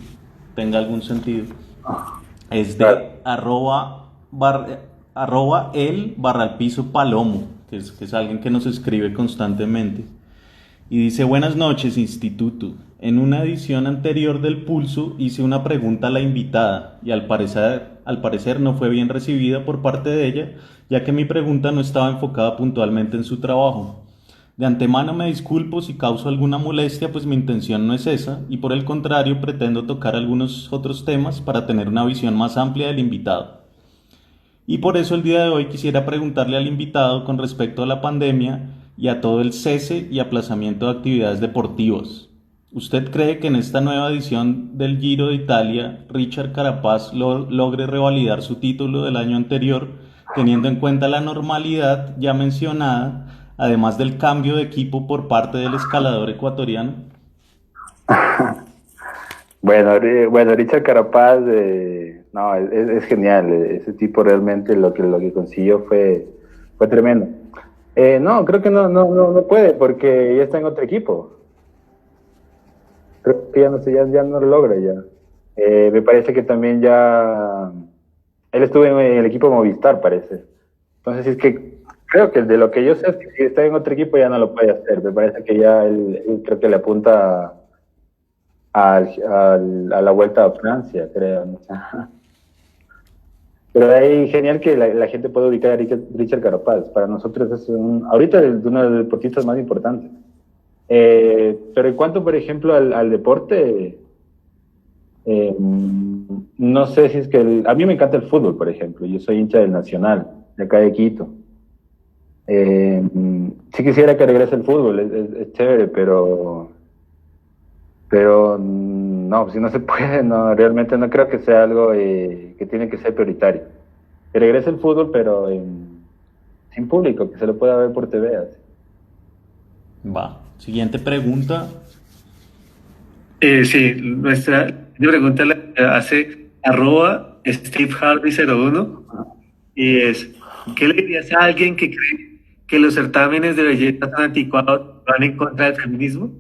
tenga algún sentido. Es Claro. de arroba el barra al piso palomo, que es alguien que nos escribe constantemente. Y dice: buenas noches, Instituto. En una edición anterior del Pulso hice una pregunta a la invitada y al parecer no fue bien recibida por parte de ella, ya que mi pregunta no estaba enfocada puntualmente en su trabajo. De antemano me disculpo si causo alguna molestia, pues mi intención no es esa, y por el contrario pretendo tocar algunos otros temas para tener una visión más amplia del invitado. Y por eso el día de hoy quisiera preguntarle al invitado con respecto a la pandemia y a todo el cese y aplazamiento de actividades deportivas. ¿Usted cree que en esta nueva edición del Giro de Italia Richard Carapaz logre revalidar su título del año anterior, teniendo en cuenta la normalidad ya mencionada, además del cambio de equipo por parte del escalador ecuatoriano? Bueno, Richard Carapaz, no, es genial. Ese tipo realmente lo que consiguió fue tremendo. No, creo que no puede porque ya está en otro equipo. Creo que ya no lo logra ya. Me parece que también ya él estuvo en el equipo Movistar, parece. Entonces es que creo que de lo que yo sé es que si está en otro equipo ya no lo puede hacer. Me parece que ya él creo que le apunta a la Vuelta a Francia, creo. ¿No? Pero de ahí genial que la gente puede ubicar a Richard Carapaz. Para nosotros es ahorita es uno de los deportistas más importantes. Pero en cuanto, por ejemplo, al deporte, no sé si es que a mí me encanta el fútbol, por ejemplo. Yo soy hincha del Nacional, de acá de Quito. Sí quisiera que regrese el fútbol, es chévere, pero no, si no se puede, no, realmente no creo que sea algo que tiene que ser prioritario. Que regrese el fútbol, pero sin público, que se lo pueda ver por TV. Así. Va. Siguiente pregunta. Sí, nuestra pregunta la hace arroba Steve Harvey 01 y es: ¿qué le dirías a alguien que cree que los certámenes de belleza tan anticuados van en contra del feminismo?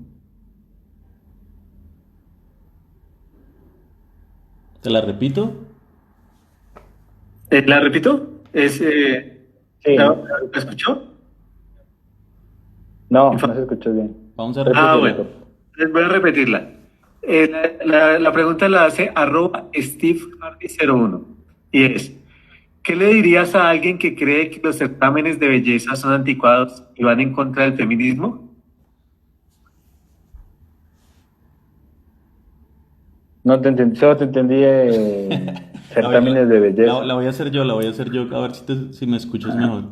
¿Te la repito? ¿La repito? Sí, ¿La escuchó? no se escuchó bien. Vamos a Ah, repetirla. bueno, les voy a repetirla. La pregunta la hace arroba Steve Harvey 01 y es: ¿qué le dirías a alguien que cree que los certámenes de belleza son anticuados y van en contra del feminismo? No te entendí, solo te entendí certámenes de belleza. La voy a hacer yo, a ver si me escuchas mejor.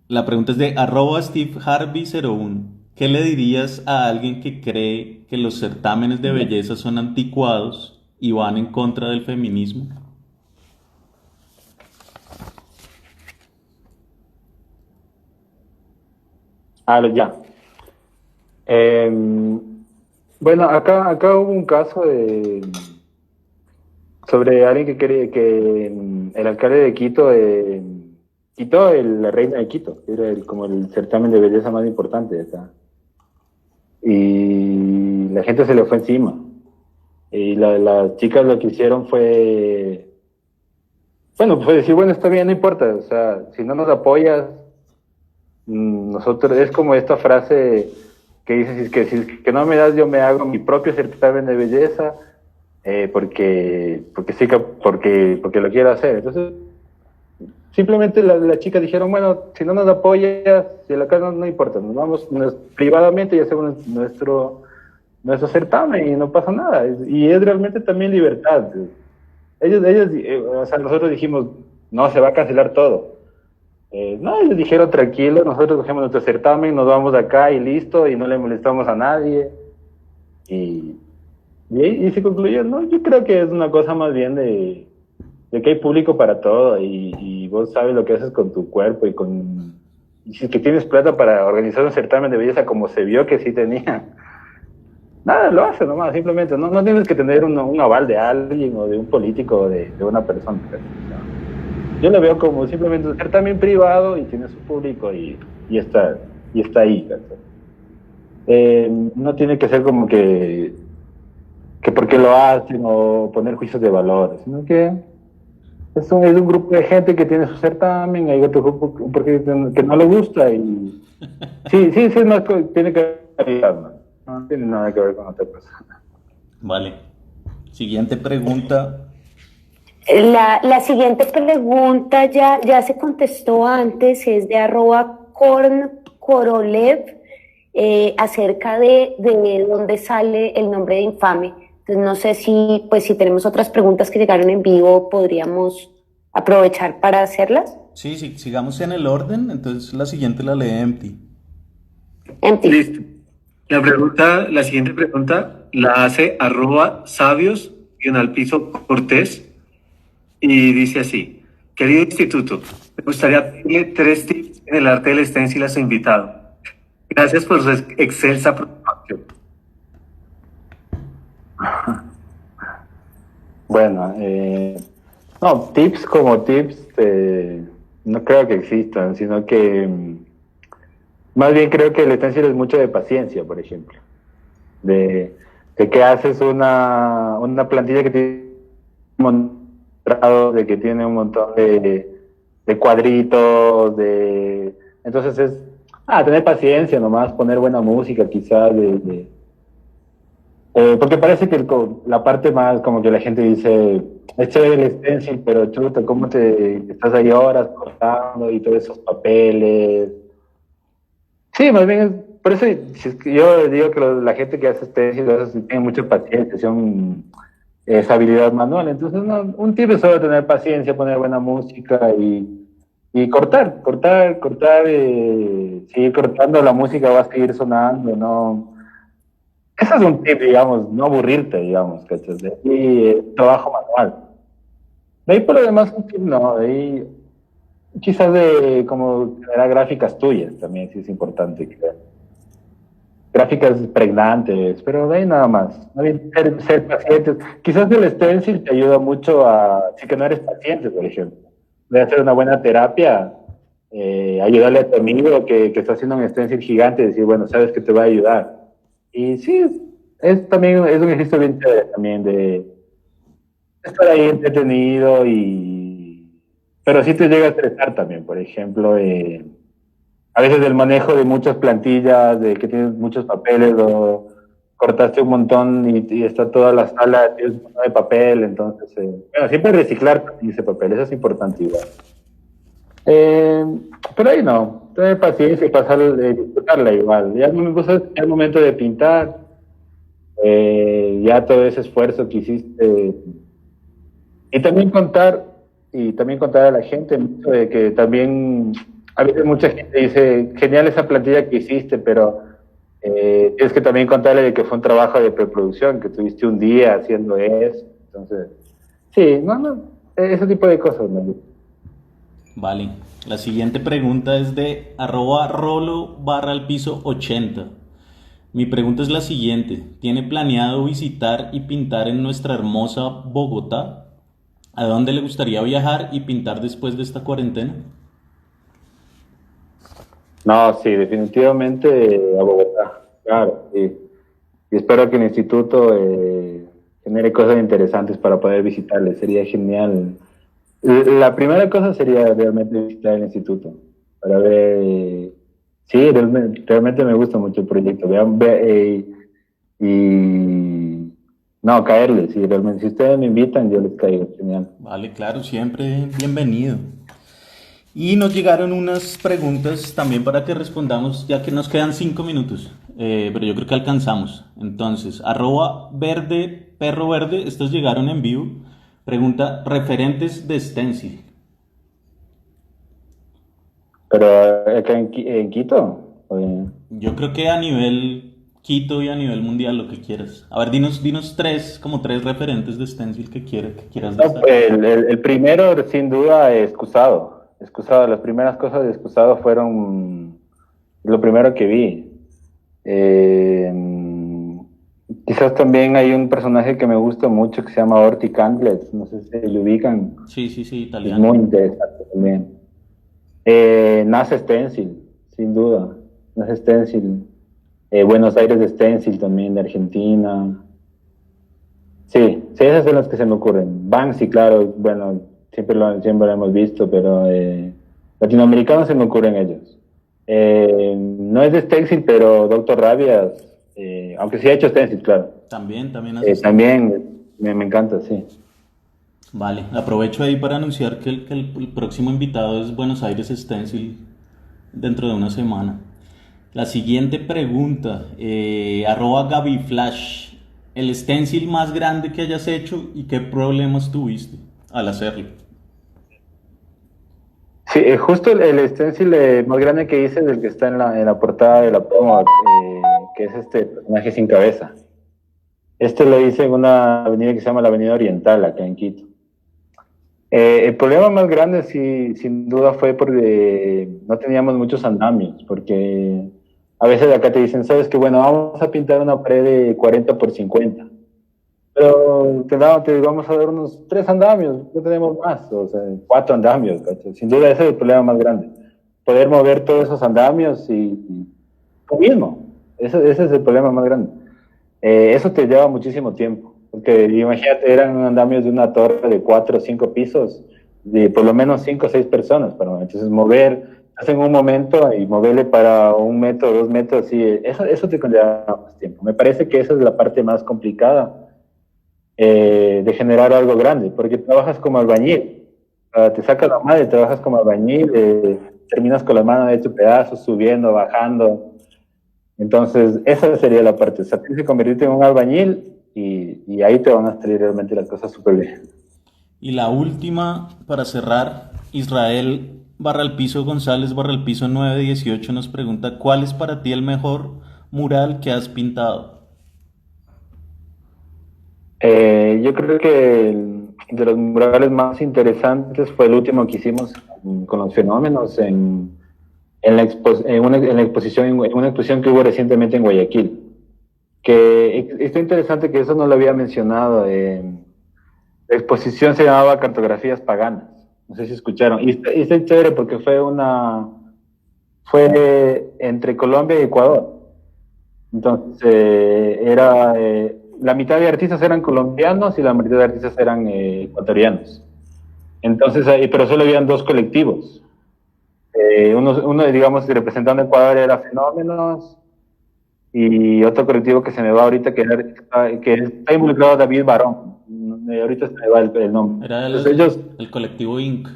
La pregunta es de arroba Steve Harvey 01. ¿Qué le dirías a alguien que cree que los certámenes de belleza son anticuados y van en contra del feminismo? Ya. Bueno, acá hubo un caso sobre alguien que cree que el alcalde de Quito quitó la reina de Quito, que era como el certamen de belleza más importante de acá. Y la gente se le fue encima. Y las chicas lo que hicieron fue decir, bueno, está bien, no importa, o sea, si no nos apoyas, nosotros, es como esta frase que dice, si es que no me das, yo me hago mi propio certamen de belleza, porque lo quiero hacer. Entonces, simplemente las chicas dijeron, bueno, si no nos apoyas, si acá no importa, nos vamos privadamente y hacemos nuestro certamen y no pasa nada. Y es realmente también libertad. Ellos, o sea, nosotros dijimos, no, se va a cancelar todo. No, ellos dijeron, tranquilo, nosotros cogemos nuestro certamen, nos vamos de acá y listo, y no le molestamos a nadie. Y se concluyó, ¿no? Yo creo que es una cosa más bien de que hay público para todo, y vos sabes lo que haces con tu cuerpo y con y si es que tienes plata para organizar un certamen de belleza como se vio que sí tenía, nada, lo hace nomás, simplemente. No tienes que tener un aval de alguien o de un político o de una persona. Yo lo veo como simplemente un certamen privado y tiene su público y está ahí. No tiene que ser como que por qué lo hacen o poner juicios de valor, sino que es un grupo de gente que tiene su certamen, hay otro grupo que no le gusta y sí, es más, tiene que ver, no tiene nada que ver con otra persona. Vale. Siguiente pregunta. La siguiente pregunta ya se contestó antes, es de @kornkorolev, acerca de dónde sale el nombre de infame. Entonces no sé si tenemos otras preguntas que llegaron en vivo, podríamos aprovechar para hacerlas. Sí, sigamos en el orden, entonces la siguiente la lee Empty. Empty. Listo. La siguiente pregunta la hace @sabios_Cortés y dice así: querido instituto, me gustaría pedirle 3 tips en el arte del stencil a su invitado. Gracias por su excelsa programación. Bueno, no, tips como tips no creo que existan, sino que más bien creo que el stencil es mucho de paciencia, por ejemplo. De que haces una plantilla que tiene un montón de que tiene un montón de cuadritos, entonces es tener paciencia nomás, poner buena música quizás, porque parece que la parte más como que la gente dice, es chévere el stencil, pero chuta, ¿cómo estás ahí horas cortando y todos esos papeles? Sí, más bien, por eso si es que yo digo que la gente que hace stencil tiene mucha paciencia, es habilidad manual. Entonces, un tip es solo tener paciencia, poner buena música y cortar, seguir cortando, la música va a seguir sonando, ¿no? Ese es un tip, digamos, no aburrirte, digamos, ¿cachas? De ahí, trabajo manual. De ahí por lo demás, un tip no, de ahí quizás de como generar gráficas tuyas también, sí es importante crear. Gráficas pregnantes, pero de ahí nada más. No bien ser pacientes. Quizás el stencil te ayuda mucho si que no eres paciente, por ejemplo. De hacer una buena terapia, ayudarle a tu amigo que está haciendo un stencil gigante y decir, bueno, sabes que te va a ayudar. Y sí, también es un ejercicio bien chévere también de estar ahí entretenido pero sí te llega a estresar también, por ejemplo, a veces el manejo de muchas plantillas, de que tienes muchos papeles o cortaste un montón y está toda la sala, tienes un montón de papel, entonces, siempre reciclar ese papel, eso es importante igual. Pero ahí no, tener paciencia y disfrutarla igual. Ya el momento de pintar, ya todo ese esfuerzo que hiciste, y también contar a la gente mucho de que también a veces mucha gente dice, genial esa plantilla que hiciste, pero tienes que también contarle de que fue un trabajo de preproducción, que tuviste un día haciendo eso. Entonces, sí, ese tipo de cosas me gustan. Vale. La siguiente pregunta es de @rolo_80. Mi pregunta es la siguiente. ¿Tiene planeado visitar y pintar en nuestra hermosa Bogotá? ¿A dónde le gustaría viajar y pintar después de esta cuarentena? No, sí, definitivamente a Bogotá, claro, sí. Y espero que el instituto genere cosas interesantes para poder visitarle, sería genial. La primera cosa sería realmente visitar el instituto, para ver, sí, realmente me gusta mucho el proyecto, no, caerles, sí, realmente, si ustedes me invitan, yo les caigo, genial. Vale, claro, siempre bienvenido. Y nos llegaron unas preguntas también para que respondamos, ya que nos quedan 5 minutos, pero yo creo que alcanzamos. Entonces, @perroverde, estos llegaron en vivo. Pregunta, referentes de stencil. ¿Pero acá en Quito? Yo creo que a nivel Quito y a nivel mundial, lo que quieras. A ver, dinos tres referentes de stencil que quieras No, destacar. el primero, sin duda, es Cusado. Excusado, las primeras cosas de Excusado fueron lo primero que vi. Eh, Quizás también hay un personaje que me gusta mucho que se llama Orti Candlet, no sé si lo ubican, Sí, sí, sí, es italiano. muy interesante también. Nace Stencil, sin duda, Nace Stencil. Buenos Aires de Stencil también, de Argentina. Sí, sí, esas son las que se me ocurren. Banksy, claro, bueno, siempre lo hemos visto, pero latinoamericanos se me ocurren ellos. No es de Stencil, pero Doctor Rabias, aunque sí ha hecho Stencil, claro. También haces. También me encanta, sí. Vale, aprovecho ahí para anunciar que el próximo invitado es Buenos Aires Stencil dentro de una semana. La siguiente pregunta, @GabyFlash, el stencil más grande que hayas hecho y qué problemas tuviste al hacerlo. Sí, justo el stencil más grande que hice es el que está en la portada de la promo, que es este personaje sin cabeza. Este lo hice en una avenida que se llama la Avenida Oriental, acá en Quito. El problema más grande, sí, sin duda, fue porque no teníamos muchos andamios, porque a veces acá te dicen, sabes que bueno, vamos a pintar una pared de 40 por 50, pero te vamos a dar unos 3 andamios, no tenemos más, o sea, 4 andamios, ¿cachai? Sin duda ese es el problema más grande, poder mover todos esos andamios y tú mismo, ese es el problema más grande. Eso te lleva muchísimo tiempo, porque imagínate, eran andamios de una torre de 4 o 5 pisos, de por lo menos 5 o 6 personas, pero entonces mover, en un momento y moverle para 1 metro, 2 metros, sí, eso te lleva más tiempo. Me parece que esa es la parte más complicada de generar algo grande, porque trabajas como albañil, te sacas la madre, trabajas como albañil, terminas con las manos hechas pedazos, subiendo, bajando. Entonces, esa sería la parte. O sea, tienes que convertirte en un albañil y ahí te van a salir realmente las cosas súper bien. Y la última, para cerrar, Israel _González _Piso 918 nos pregunta, ¿cuál es para ti el mejor mural que has pintado? Yo creo que de los murales más interesantes fue el último que hicimos con los fenómenos en la exposición, en una exposición que hubo recientemente en Guayaquil. Que está interesante que eso no lo había mencionado. La exposición se llamaba Cartografías Paganas. No sé si escucharon. Y está chévere porque fue entre Colombia y Ecuador. Entonces, la mitad de artistas eran colombianos y la mitad de artistas eran ecuatorianos. Entonces, pero solo habían 2 colectivos. Uno, digamos, representando a Ecuador era Fenómenos, y otro colectivo que se me va ahorita, que está involucrado David Barón. Ahorita se me va el nombre. Era Entonces ellos, el colectivo Inc.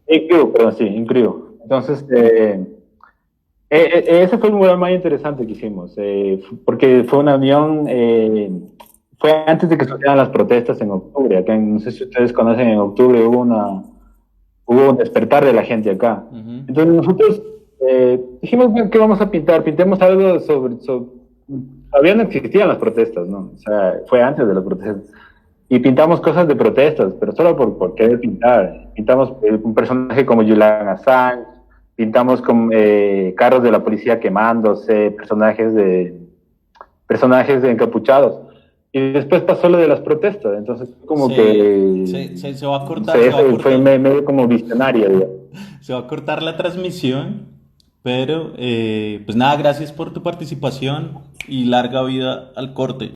Increw, perdón, sí, Increw. Entonces, ese fue el mural más interesante que hicimos, porque fue una unión, fue antes de que sucedieran las protestas en octubre. Acá, no sé si ustedes conocen, en octubre hubo un despertar de la gente acá. Ujú. Entonces nosotros dijimos, bueno, ¿qué vamos a pintar? Pintemos algo sobre... Todavía no existían las protestas, ¿no? O sea, fue antes de las protestas. Y pintamos cosas de protestas, pero solo por querer pintar. Pintamos un personaje como Julian Assange, pintamos con carros de la policía quemándose, personajes encapuchados. Y después pasó lo de las protestas, entonces como que... Se va a cortar, Sí, se va a eso fue cortar. medio como visionario, digamos. Se va a cortar la transmisión, pero pues nada, gracias por tu participación y larga vida al corte.